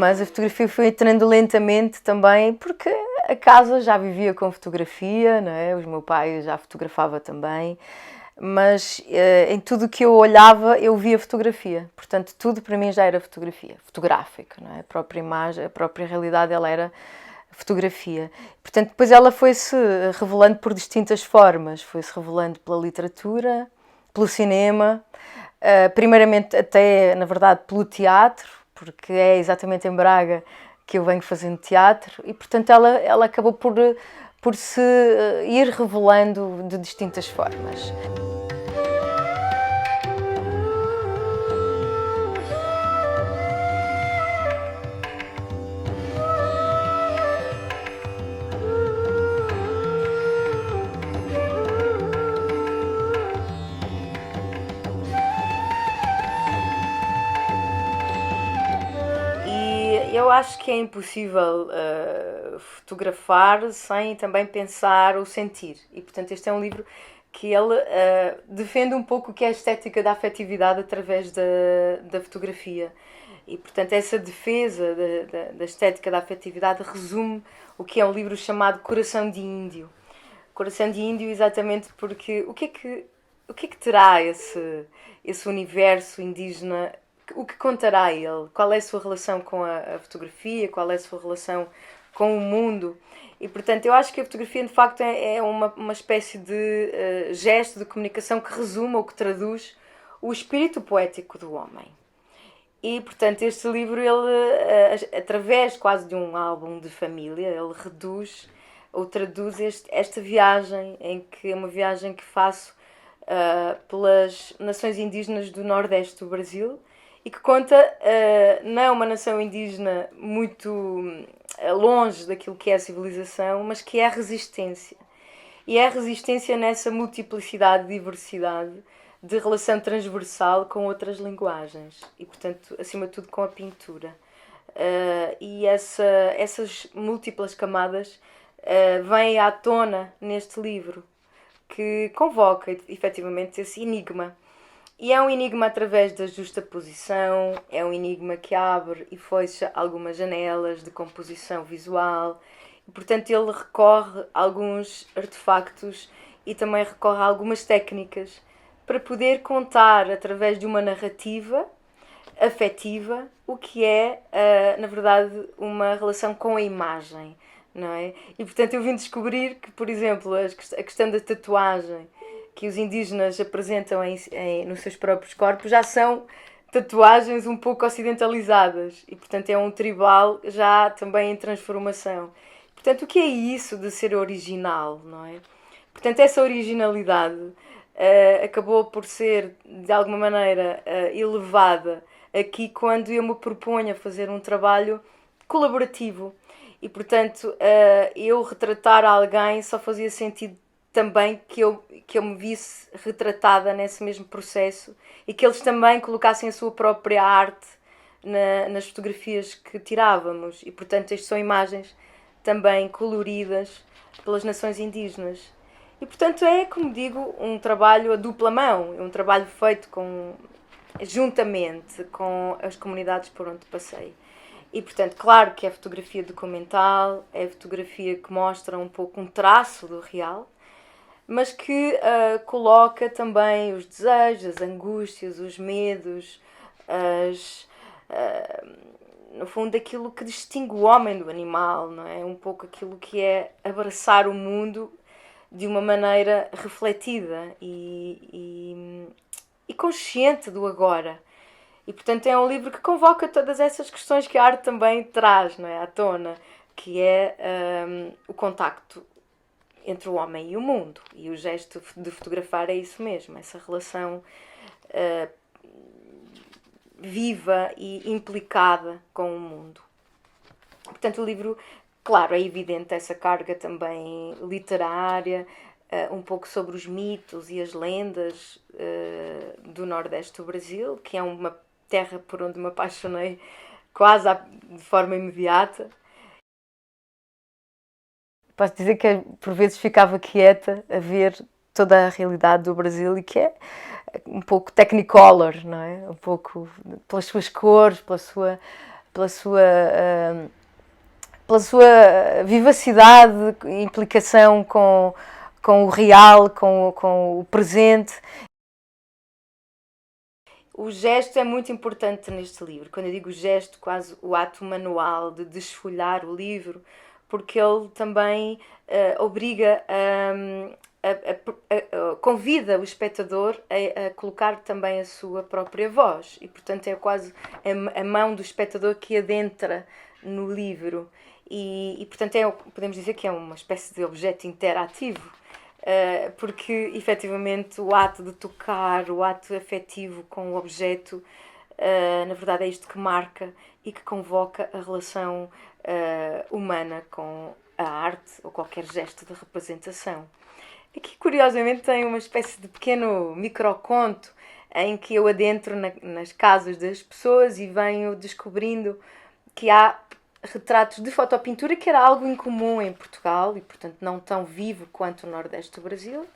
mas a fotografia foi entrando lentamente também, porque a casa já vivia com fotografia, não é? O meu pai já fotografava também, mas em tudo o que eu olhava eu via fotografia, portanto tudo para mim já era fotografia, fotográfica, não é? A própria imagem, a própria realidade, ela era fotografia. Portanto, depois ela foi-se revelando por distintas formas, foi-se revelando pela literatura, pelo cinema, primeiramente até, na verdade, pelo teatro, porque é exatamente em Braga que eu venho fazendo teatro, e portanto ela acabou por se ir revelando de distintas formas. Eu acho que é impossível fotografar sem também pensar ou sentir. E, portanto, este é um livro que ele defende um pouco o que é a estética da afetividade através da fotografia. E, portanto, essa defesa da estética da afetividade resume o que é um livro chamado Coração de Índio. Coração de Índio exatamente porque o que é que terá esse universo indígena? O que contará ele? Qual é a sua relação com a fotografia? Qual é a sua relação com o mundo? E, portanto, eu acho que a fotografia, de facto, é uma espécie de gesto de comunicação que resume ou que traduz o espírito poético do homem. E, portanto, este livro, ele, através quase de um álbum de família, ele reduz ou traduz esta viagem, em que é uma viagem que faço pelas nações indígenas do Nordeste do Brasil, e que conta não uma nação indígena muito longe daquilo que é a civilização, mas que é a resistência. E é a resistência nessa multiplicidade, diversidade, de relação transversal com outras linguagens. E, portanto, acima de tudo, com a pintura. E essas múltiplas camadas vêm à tona neste livro, que convoca, efetivamente, esse enigma. E é um enigma através da justaposição, é um enigma que abre e fecha algumas janelas de composição visual. E, portanto, ele recorre a alguns artefactos e também recorre a algumas técnicas para poder contar, através de uma narrativa afetiva, o que é, na verdade, uma relação com a imagem, não é? E, portanto, eu vim descobrir que, por exemplo, a questão da tatuagem que os indígenas apresentam nos seus próprios corpos já são tatuagens um pouco ocidentalizadas e, portanto, é um tribal já também em transformação. Portanto, o que é isso de ser original, não é? Portanto, essa originalidade acabou por ser, de alguma maneira, elevada aqui quando eu me proponho a fazer um trabalho colaborativo. E, portanto, eu retratar alguém só fazia sentido também que eu me visse retratada nesse mesmo processo e que eles também colocassem a sua própria arte nas fotografias que tirávamos. E, portanto, estas são imagens também coloridas pelas nações indígenas. E, portanto, é, como digo, um trabalho a dupla mão, é um trabalho feito juntamente com as comunidades por onde passei. E, portanto, claro que é fotografia documental, é fotografia que mostra um pouco um traço do real, mas que coloca também os desejos, as angústias, os medos, no fundo, aquilo que distingue o homem do animal, não é? Um pouco aquilo que é abraçar o mundo de uma maneira refletida e consciente do agora. E, portanto, é um livro que convoca todas essas questões que a arte também traz, não é? À tona, que é o contacto entre o homem e o mundo. E o gesto de fotografar é isso mesmo, essa relação viva e implicada com o mundo. Portanto, o livro, claro, é evidente essa carga também literária, um pouco sobre os mitos e as lendas do Nordeste do Brasil, que é uma terra por onde me apaixonei quase de forma imediata. Posso dizer que por vezes ficava quieta a ver toda a realidade do Brasil e que é um pouco technicolor, não é? Um pouco pelas suas cores, pela sua pela sua, pela sua vivacidade, implicação com o real, com o presente. O gesto é muito importante neste livro. Quando eu digo gesto, quase o ato manual de desfolhar o livro, porque ele também obriga convida o espectador a colocar também a sua própria voz. E, portanto, é quase a mão do espectador que adentra no livro. E portanto, podemos dizer que é uma espécie de objeto interativo. Porque efetivamente o ato de tocar, o ato afetivo com o objeto, na verdade é isto que marca e que convoca a relação humana com a arte ou qualquer gesto de representação. Aqui, curiosamente, tem uma espécie de pequeno microconto em que eu adentro nas casas das pessoas e venho descobrindo que há retratos de fotopintura, que era algo incomum em Portugal e, portanto, não tão vivo quanto o Nordeste do Brasil.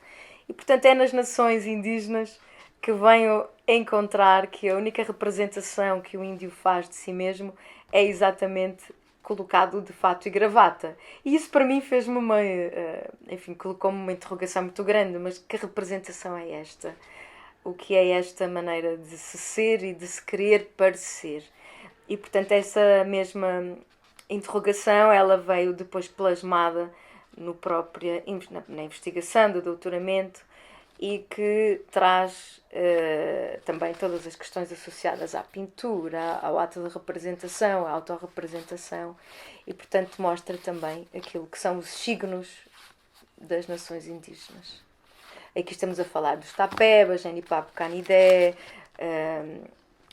E, portanto, é nas nações indígenas que venho encontrar que a única representação que o índio faz de si mesmo é exatamente colocado de fato e gravata. E isso para mim fez-me uma... enfim, colocou-me uma interrogação muito grande, mas que representação é esta? O que é esta maneira de se ser e de se querer parecer? E, portanto, essa mesma interrogação, ela veio depois plasmada na investigação do doutoramento e que traz também todas as questões associadas à pintura, ao ato de representação, à autorrepresentação e, portanto, mostra também aquilo que são os signos das nações indígenas. Aqui estamos a falar dos Tapebas, Genipapo Canidé,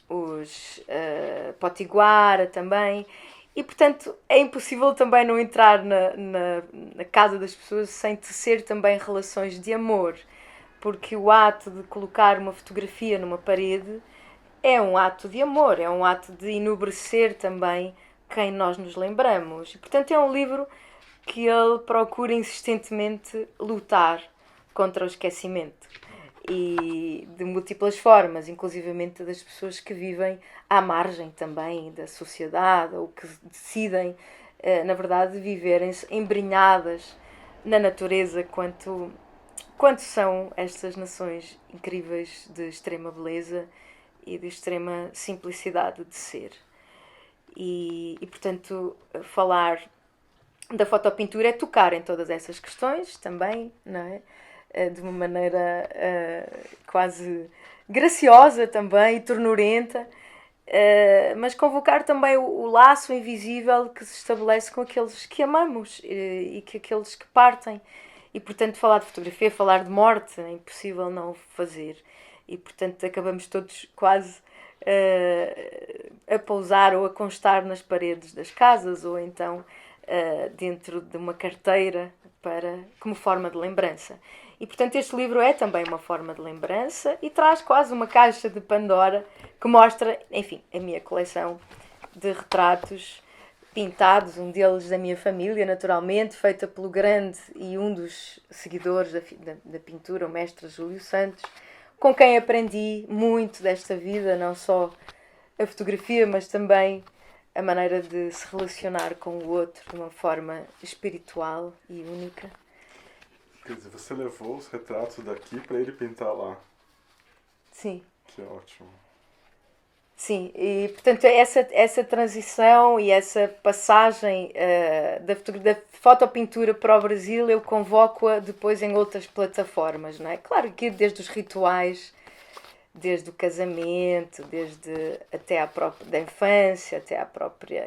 os Potiguara também. E, portanto, é impossível também não entrar na casa das pessoas sem tecer também relações de amor. Porque o ato de colocar uma fotografia numa parede é um ato de amor, é um ato de enobrecer também quem nós nos lembramos. E, portanto, é um livro que ele procura insistentemente lutar contra o esquecimento. E de múltiplas formas, inclusivamente das pessoas que vivem à margem também da sociedade ou que decidem, na verdade, viverem-se embrenhadas na natureza quanto são estas nações incríveis de extrema beleza e de extrema simplicidade de ser. E portanto, falar da fotopintura é tocar em todas essas questões também, não é? De uma maneira quase graciosa também e ternurenta, mas convocar também o laço invisível que se estabelece com aqueles que amamos e que aqueles que partem. E, portanto, falar de fotografia, falar de morte, é impossível não fazer. E, portanto, acabamos todos quase a pousar ou a constar nas paredes das casas ou então dentro de uma carteira como forma de lembrança. E, portanto, este livro é também uma forma de lembrança e traz quase uma caixa de Pandora que mostra, enfim, a minha coleção de retratos pintados, um deles da minha família, naturalmente, feita pelo grande e um dos seguidores da pintura, o mestre Júlio Santos, com quem aprendi muito desta vida, não só a fotografia, mas também a maneira de se relacionar com o outro de uma forma espiritual e única. Quer dizer, você levou os retratos daqui para ele pintar lá. Sim. Que ótimo. Sim, e portanto essa transição e essa passagem da fotopintura para o Brasil eu convoco-a depois em outras plataformas, não é? Claro que desde os rituais, desde o casamento, desde até a própria da infância, até a própria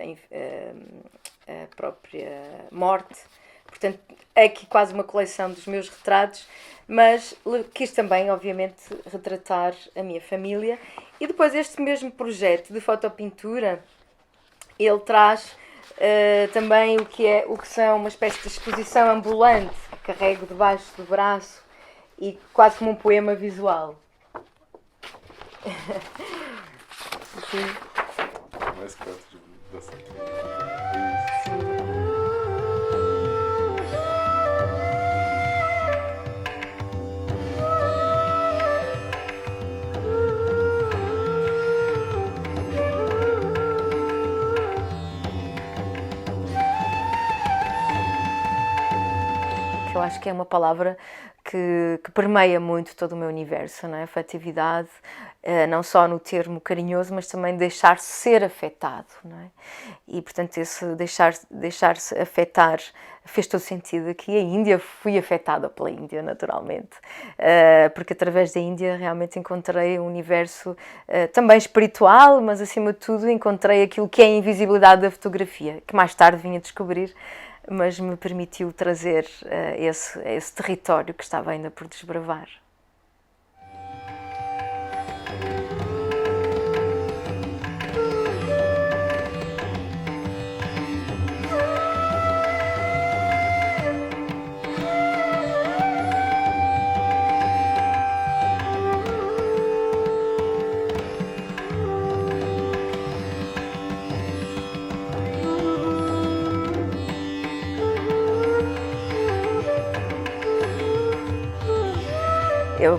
morte. Portanto, é aqui quase uma coleção dos meus retratos, mas quis também, obviamente, retratar a minha família. E depois este mesmo projeto de fotopintura, ele traz também o que são uma espécie de exposição ambulante, que carrego debaixo do braço e quase como um poema visual. Sim. Mais perto dessa aqui. que eu acho que é uma palavra que permeia muito todo o meu universo, não é? Afetividade, não só no termo carinhoso, mas também deixar-se ser afetado, não é? E, portanto, esse deixar-se afetar fez todo sentido aqui. A Índia, fui afetada pela Índia, naturalmente, porque através da Índia realmente encontrei um universo também espiritual, mas, acima de tudo, encontrei aquilo que é a invisibilidade da fotografia, que mais tarde vim a descobrir, mas me permitiu trazer esse território que estava ainda por desbravar.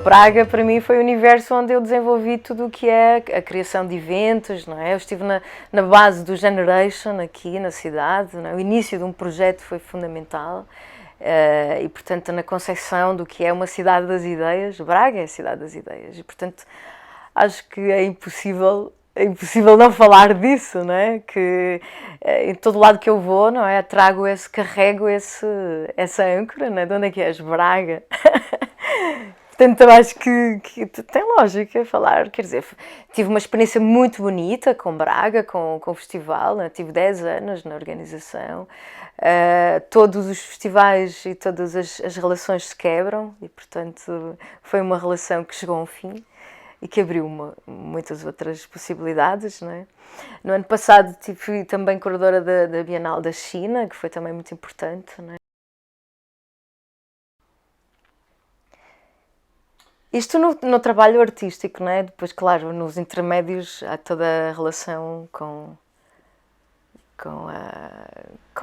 Braga, para mim, foi o universo onde eu desenvolvi tudo o que é a criação de eventos, não é? Eu estive na base do Generation aqui na cidade, não é? O início de um projeto foi fundamental e, portanto, na concepção do que é uma cidade das ideias. Braga é a cidade das ideias e, portanto, acho que é impossível não falar disso, não é? Que em todo lado que eu vou, não é? Carrego essa âncora, não é? De onde é que és? Braga. Portanto, eu acho que tem lógica falar, quer dizer, tive uma experiência muito bonita com Braga, com o festival, né? Tive 10 anos na organização, todos os festivais e todas as relações se quebram e, portanto, foi uma relação que chegou a um fim e que abriu muitas outras possibilidades, não é? No ano passado fui também curadora da Bienal da China, que foi também muito importante, não é? Isto no trabalho artístico, não é? Depois, claro, nos intermédios há toda a relação com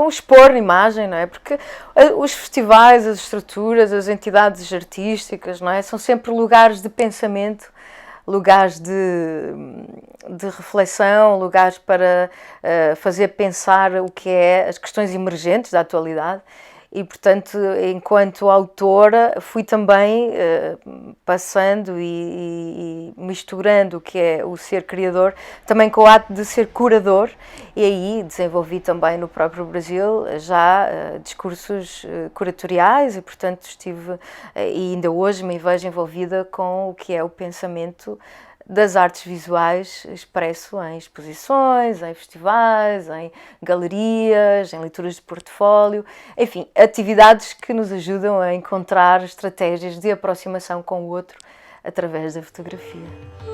expor imagem, não é? Porque os festivais, as estruturas, as entidades artísticas, não é? São sempre lugares de pensamento, lugares de reflexão, lugares para fazer pensar o que é as questões emergentes da atualidade. E, portanto, enquanto autora, fui também passando e misturando o que é o ser criador, também com o ato de ser curador, e aí desenvolvi também no próprio Brasil já discursos curatoriais e, portanto, estive, e ainda hoje me vejo envolvida com o que é o pensamento das artes visuais expresso em exposições, em festivais, em galerias, em leituras de portfólio, enfim, atividades que nos ajudam a encontrar estratégias de aproximação com o outro através da fotografia.